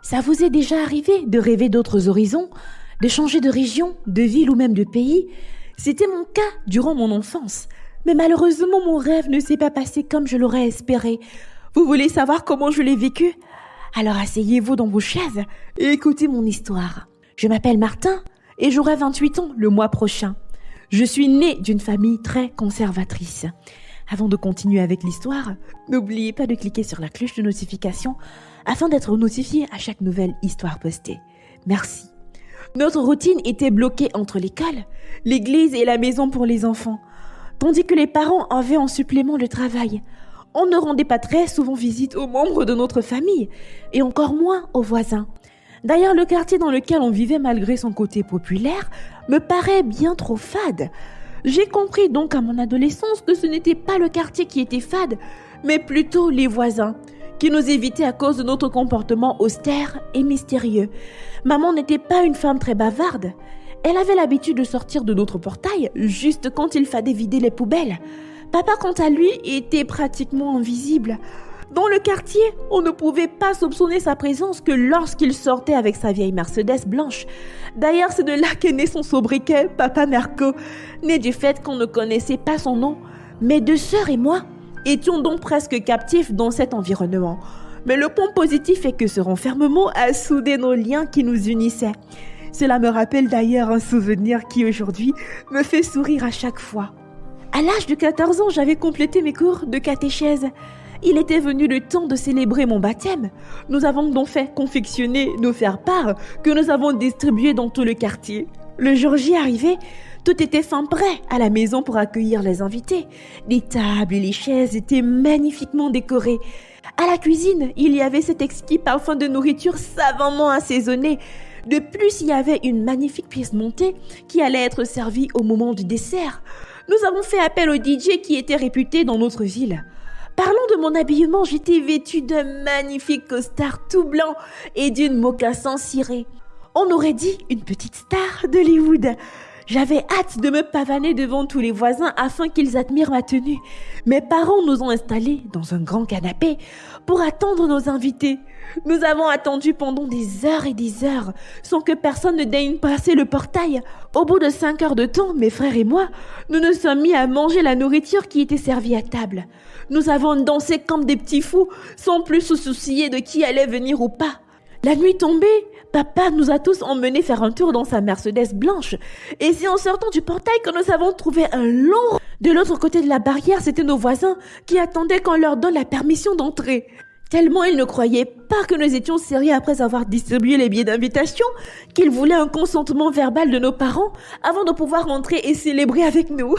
Ça vous est déjà arrivé de rêver d'autres horizons, de changer de région, de ville ou même de pays? C'était mon cas durant mon enfance. Mais malheureusement, mon rêve ne s'est pas passé comme je l'aurais espéré. Vous voulez savoir comment je l'ai vécu? Alors asseyez-vous dans vos chaises et écoutez mon histoire. Je m'appelle Martin et j'aurai 28 ans le mois prochain. Je suis né d'une famille très conservatrice. Avant de continuer avec l'histoire, n'oubliez pas de cliquer sur la cloche de notification afin d'être notifié à chaque nouvelle histoire postée. Merci. Notre routine était bloquée entre l'école, l'église et la maison pour les enfants, tandis que les parents avaient en supplément le travail. On ne rendait pas très souvent visite aux membres de notre famille et encore moins aux voisins. D'ailleurs, le quartier dans lequel on vivait malgré son côté populaire me paraît bien trop fade. J'ai compris donc à mon adolescence que ce n'était pas le quartier qui était fade, mais plutôt les voisins, qui nous évitaient à cause de notre comportement austère et mystérieux. Maman n'était pas une femme très bavarde. Elle avait l'habitude de sortir de notre portail juste quand il fallait vider les poubelles. Papa, quant à lui, était pratiquement invisible. Dans le quartier, on ne pouvait pas soupçonner sa présence que lorsqu'il sortait avec sa vieille Mercedes blanche. D'ailleurs, c'est de là qu'est né son sobriquet, Papa Merco, né du fait qu'on ne connaissait pas son nom. Mes deux sœurs et moi étions donc presque captifs dans cet environnement. Mais le point positif est que ce renfermement a soudé nos liens qui nous unissaient. Cela me rappelle d'ailleurs un souvenir qui aujourd'hui me fait sourire à chaque fois. À l'âge de 14 ans, j'avais complété mes cours de catéchèse. Il était venu le temps de célébrer mon baptême. Nous avons donc fait confectionner nos faire-part que nous avons distribués dans tout le quartier. Le jour J arrivé, tout était fin prêt à la maison pour accueillir les invités. Les tables et les chaises étaient magnifiquement décorées. À la cuisine, il y avait cet exquis parfum de nourriture savamment assaisonné. De plus, il y avait une magnifique pièce montée qui allait être servie au moment du dessert. Nous avons fait appel au DJ qui était réputé dans notre ville. Parlons de mon habillement, j'étais vêtue d'un magnifique costard tout blanc et d'une mocassin cirée. On aurait dit une petite star d'Hollywood. J'avais hâte de me pavaner devant tous les voisins afin qu'ils admirent ma tenue. Mes parents nous ont installés dans un grand canapé pour attendre nos invités. Nous avons attendu pendant des heures et des heures sans que personne ne daigne passer le portail. Au bout de 5 heures de temps, mes frères et moi, nous nous sommes mis à manger la nourriture qui était servie à table. Nous avons dansé comme des petits fous sans plus se soucier de qui allait venir ou pas. La nuit tombée, papa nous a tous emmenés faire un tour dans sa Mercedes blanche. Et c'est en sortant du portail que nous avons trouvé un long... De l'autre côté de la barrière, c'étaient nos voisins qui attendaient qu'on leur donne la permission d'entrer. Tellement ils ne croyaient pas que nous étions sérieux après avoir distribué les billets d'invitation, qu'ils voulaient un consentement verbal de nos parents avant de pouvoir entrer et célébrer avec nous.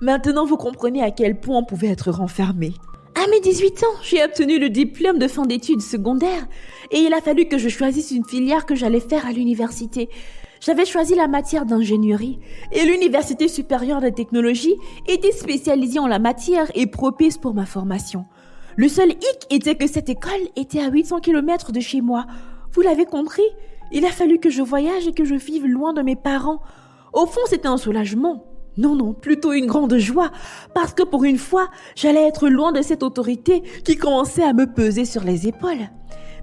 Maintenant, vous comprenez à quel point on pouvait être renfermé. À mes 18 ans, j'ai obtenu le diplôme de fin d'études secondaires et il a fallu que je choisisse une filière que j'allais faire à l'université. J'avais choisi la matière d'ingénierie et l'Université supérieure de technologie était spécialisée en la matière et propice pour ma formation. Le seul hic était que cette école était à 800 km de chez moi. Vous l'avez compris, il a fallu que je voyage et que je vive loin de mes parents. Au fond, c'était un soulagement. Non, plutôt une grande joie, parce que pour une fois, j'allais être loin de cette autorité qui commençait à me peser sur les épaules.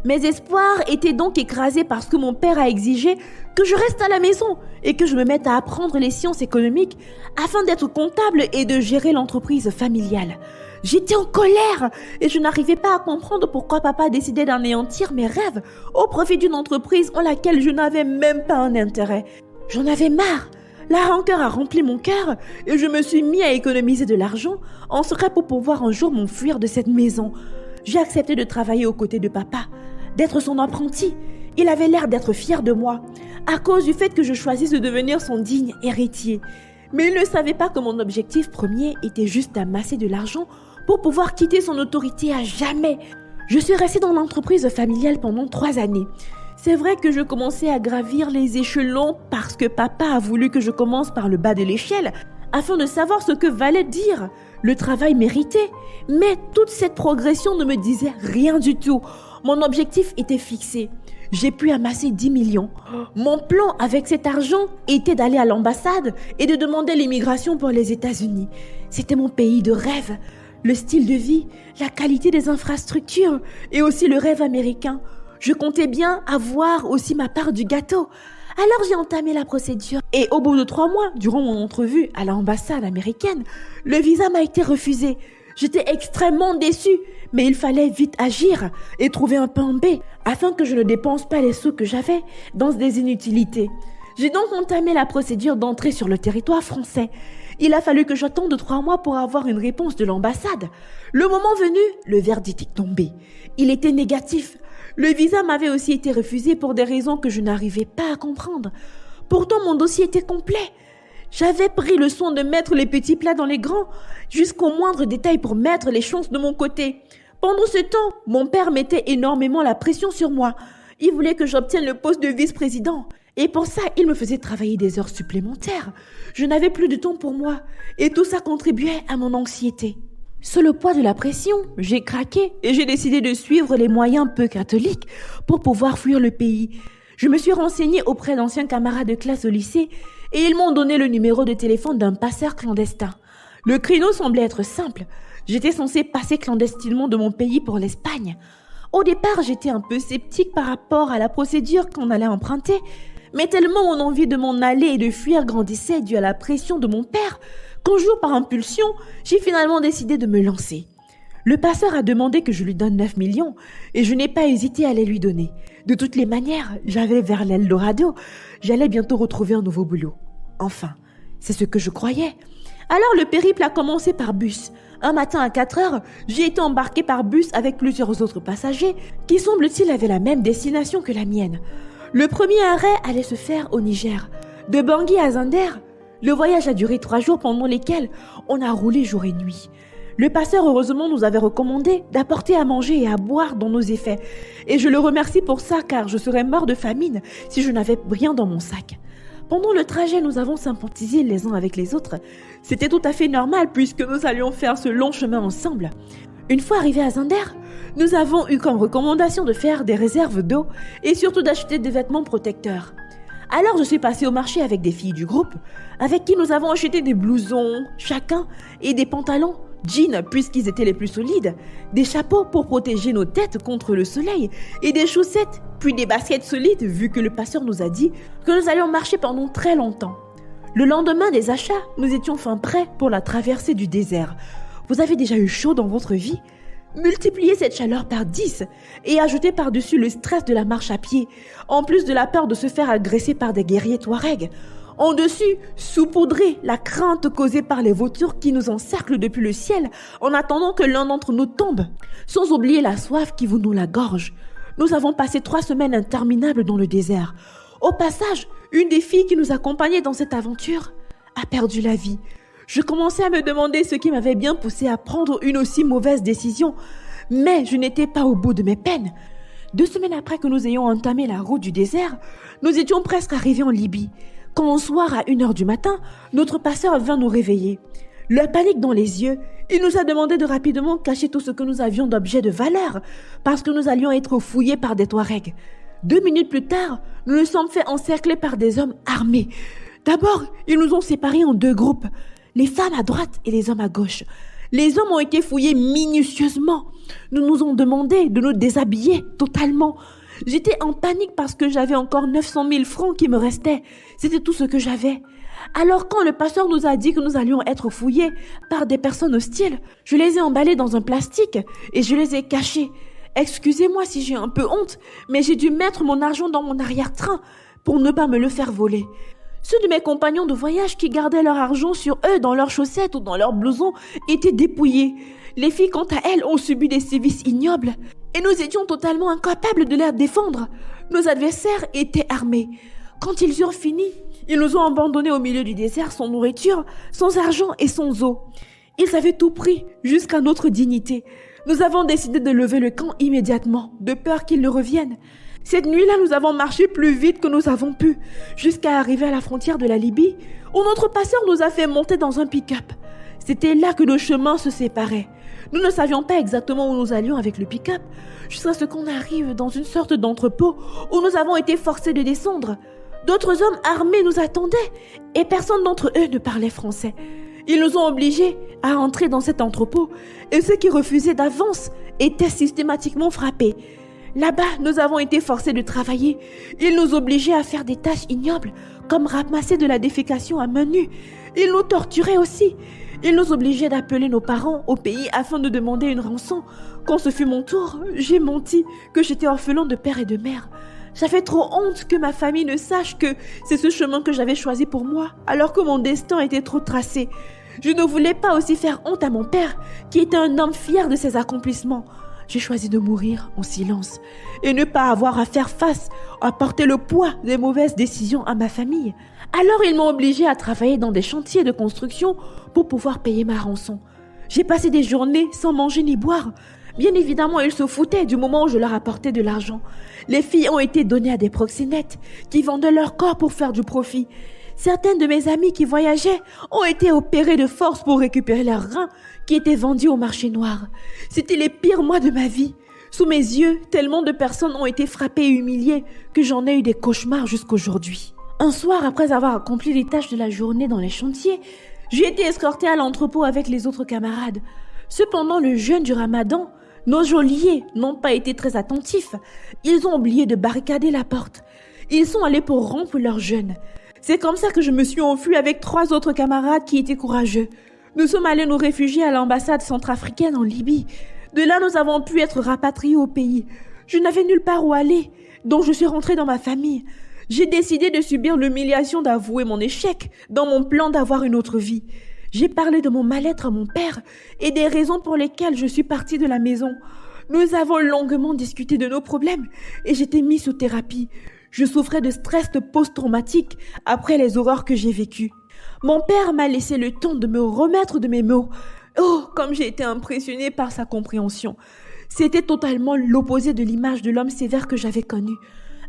Mes espoirs étaient donc écrasés parce que mon père a exigé que je reste à la maison et que je me mette à apprendre les sciences économiques afin d'être comptable et de gérer l'entreprise familiale. J'étais en colère et je n'arrivais pas à comprendre pourquoi papa décidait d'anéantir mes rêves au profit d'une entreprise en laquelle je n'avais même pas un intérêt. J'en avais marre. La rancœur a rempli mon cœur et je me suis mis à économiser de l'argent en secret pour pouvoir un jour m'enfuir de cette maison. J'ai accepté de travailler aux côtés de papa, d'être son apprenti. Il avait l'air d'être fier de moi à cause du fait que je choisisse de devenir son digne héritier. Mais il ne savait pas que mon objectif premier était juste d'amasser de l'argent pour pouvoir quitter son autorité à jamais. Je suis restée dans l'entreprise familiale pendant 3 années. C'est vrai que je commençais à gravir les échelons parce que papa a voulu que je commence par le bas de l'échelle afin de savoir ce que valait dire le travail mérité. Mais toute cette progression ne me disait rien du tout. Mon objectif était fixé. J'ai pu amasser 10 millions. Mon plan avec cet argent était d'aller à l'ambassade et de demander l'immigration pour les États-Unis. C'était mon pays de rêve. Le style de vie, la qualité des infrastructures et aussi le rêve américain. Je comptais bien avoir aussi ma part du gâteau. Alors j'ai entamé la procédure et au bout de 3 mois, durant mon entrevue à l'ambassade américaine, le visa m'a été refusé. J'étais extrêmement déçue, mais il fallait vite agir et trouver un plan B afin que je ne dépense pas les sous que j'avais dans des inutilités. J'ai donc entamé la procédure d'entrée sur le territoire français. Il a fallu que j'attende 3 mois pour avoir une réponse de l'ambassade. Le moment venu, le verdict est tombé. Il était négatif. Le visa m'avait aussi été refusé pour des raisons que je n'arrivais pas à comprendre. Pourtant, mon dossier était complet. J'avais pris le soin de mettre les petits plats dans les grands, jusqu'au moindre détail pour mettre les chances de mon côté. Pendant ce temps, mon père mettait énormément la pression sur moi. Il voulait que j'obtienne le poste de vice-président. Et pour ça, il me faisait travailler des heures supplémentaires. Je n'avais plus de temps pour moi. Et tout ça contribuait à mon anxiété. Sous le poids de la pression, j'ai craqué et j'ai décidé de suivre les moyens peu catholiques pour pouvoir fuir le pays. Je me suis renseignée auprès d'anciens camarades de classe au lycée et ils m'ont donné le numéro de téléphone d'un passeur clandestin. Le créneau semblait être simple. J'étais censée passer clandestinement de mon pays pour l'Espagne. Au départ, j'étais un peu sceptique par rapport à la procédure qu'on allait emprunter, mais tellement mon envie de m'en aller et de fuir grandissait dû à la pression de mon père qu'un jour, par impulsion, j'ai finalement décidé de me lancer. Le passeur a demandé que je lui donne 9 millions et je n'ai pas hésité à les lui donner. De toutes les manières, j'avais vers l'Eldorado. J'allais bientôt retrouver un nouveau boulot. Enfin, c'est ce que je croyais. Alors le périple a commencé par bus. Un matin à 4 heures, j'ai été embarquée par bus avec plusieurs autres passagers qui semble-t-il avaient la même destination que la mienne. Le premier arrêt allait se faire au Niger. De Bangui à Zinder, le voyage a duré 3 jours pendant lesquels on a roulé jour et nuit. Le passeur, heureusement, nous avait recommandé d'apporter à manger et à boire dans nos effets. Et je le remercie pour ça car je serais mort de famine si je n'avais rien dans mon sac. Pendant le trajet, nous avons sympathisé les uns avec les autres. C'était tout à fait normal puisque nous allions faire ce long chemin ensemble. Une fois arrivés à Zinder, nous avons eu comme recommandation de faire des réserves d'eau et surtout d'acheter des vêtements protecteurs. Alors je suis passée au marché avec des filles du groupe, avec qui nous avons acheté des blousons chacun et des pantalons, jeans puisqu'ils étaient les plus solides, des chapeaux pour protéger nos têtes contre le soleil et des chaussettes, puis des baskets solides vu que le passeur nous a dit que nous allions marcher pendant très longtemps. Le lendemain des achats, nous étions enfin prêts pour la traversée du désert. Vous avez déjà eu chaud dans votre vie ? Multipliez cette chaleur par 10 et ajoutez par-dessus le stress de la marche à pied, en plus de la peur de se faire agresser par des guerriers touaregs. En dessus, saupoudrez la crainte causée par les vautours qui nous encerclent depuis le ciel en attendant que l'un d'entre nous tombe, sans oublier la soif qui vous noue la gorge. Nous avons passé 3 semaines interminables dans le désert. Au passage, une des filles qui nous accompagnait dans cette aventure a perdu la vie. Je commençais à me demander ce qui m'avait bien poussé à prendre une aussi mauvaise décision, mais je n'étais pas au bout de mes peines. 2 semaines après que nous ayons entamé la route du désert, nous étions presque arrivés en Libye. Quand un soir à 1h du matin, notre passeur vint nous réveiller. La panique dans les yeux, il nous a demandé de rapidement cacher tout ce que nous avions d'objets de valeur, parce que nous allions être fouillés par des Touaregs. 2 minutes plus tard, nous nous sommes fait encercler par des hommes armés. D'abord, ils nous ont séparés en 2 groupes. Les femmes à droite et les hommes à gauche. Les hommes ont été fouillés minutieusement. Nous nous ont demandé de nous déshabiller totalement. J'étais en panique parce que j'avais encore 900 000 francs qui me restaient. C'était tout ce que j'avais. Alors quand le pasteur nous a dit que nous allions être fouillés par des personnes hostiles, je les ai emballés dans un plastique et je les ai cachés. Excusez-moi si j'ai un peu honte, mais j'ai dû mettre mon argent dans mon arrière-train pour ne pas me le faire voler. Ceux de mes compagnons de voyage qui gardaient leur argent sur eux dans leurs chaussettes ou dans leurs blousons étaient dépouillés. Les filles, quant à elles, ont subi des sévices ignobles et nous étions totalement incapables de les défendre. Nos adversaires étaient armés. Quand ils eurent fini, ils nous ont abandonnés au milieu du désert sans nourriture, sans argent et sans eau. Ils avaient tout pris jusqu'à notre dignité. Nous avons décidé de lever le camp immédiatement, de peur qu'ils ne reviennent. Cette nuit-là, nous avons marché plus vite que nous avons pu, jusqu'à arriver à la frontière de la Libye, où notre passeur nous a fait monter dans un pick-up. C'était là que nos chemins se séparaient. Nous ne savions pas exactement où nous allions avec le pick-up, jusqu'à ce qu'on arrive dans une sorte d'entrepôt où nous avons été forcés de descendre. D'autres hommes armés nous attendaient, et personne d'entre eux ne parlait français. Ils nous ont obligés à entrer dans cet entrepôt, et ceux qui refusaient d'avance étaient systématiquement frappés. Là-bas, nous avons été forcés de travailler. Ils nous obligeaient à faire des tâches ignobles, comme ramasser de la défécation à main nue. Ils nous torturaient aussi. Ils nous obligeaient d'appeler nos parents au pays afin de demander une rançon. Quand ce fut mon tour, j'ai menti que j'étais orphelin de père et de mère. J'avais trop honte que ma famille ne sache que c'est ce chemin que j'avais choisi pour moi, alors que mon destin était trop tracé. Je ne voulais pas aussi faire honte à mon père, qui était un homme fier de ses accomplissements. J'ai choisi de mourir en silence et ne pas avoir à faire face, à porter le poids des mauvaises décisions à ma famille. Alors ils m'ont obligée à travailler dans des chantiers de construction pour pouvoir payer ma rançon. J'ai passé des journées sans manger ni boire. Bien évidemment, ils se foutaient du moment où je leur apportais de l'argent. Les filles ont été données à des proxénètes qui vendaient leur corps pour faire du profit. Certaines de mes amies qui voyageaient ont été opérées de force pour récupérer leurs reins qui étaient vendus au marché noir. C'était les pires mois de ma vie. Sous mes yeux, tellement de personnes ont été frappées et humiliées que j'en ai eu des cauchemars jusqu'aujourd'hui. Un soir, après avoir accompli les tâches de la journée dans les chantiers, j'ai été escortée à l'entrepôt avec les autres camarades. Cependant, le jeûne du Ramadan, nos geôliers n'ont pas été très attentifs. Ils ont oublié de barricader la porte. Ils sont allés pour rompre leur jeûne. C'est comme ça que je me suis enfuie avec 3 autres camarades qui étaient courageux. Nous sommes allés nous réfugier à l'ambassade centrafricaine en Libye. De là, nous avons pu être rapatriés au pays. Je n'avais nulle part où aller, donc je suis rentrée dans ma famille. J'ai décidé de subir l'humiliation d'avouer mon échec dans mon plan d'avoir une autre vie. J'ai parlé de mon mal-être à mon père et des raisons pour lesquelles je suis partie de la maison. Nous avons longuement discuté de nos problèmes et j'étais mise sous thérapie. Je souffrais de stress post-traumatique après les horreurs que j'ai vécues. Mon père m'a laissé le temps de me remettre de mes mots. Oh, comme j'ai été impressionnée par sa compréhension. C'était totalement l'opposé de l'image de l'homme sévère que j'avais connu.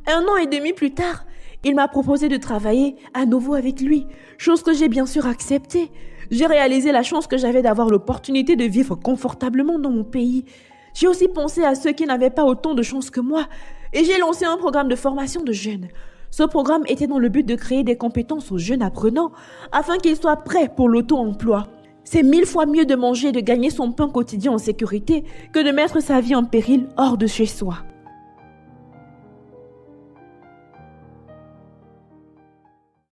1 an et demi plus tard, il m'a proposé de travailler à nouveau avec lui, chose que j'ai bien sûr acceptée. J'ai réalisé la chance que j'avais d'avoir l'opportunité de vivre confortablement dans mon pays. J'ai aussi pensé à ceux qui n'avaient pas autant de chance que moi et j'ai lancé un programme de formation de jeunes. Ce programme était dans le but de créer des compétences aux jeunes apprenants afin qu'ils soient prêts pour l'auto-emploi. C'est 1000 fois mieux de manger et de gagner son pain quotidien en sécurité que de mettre sa vie en péril hors de chez soi.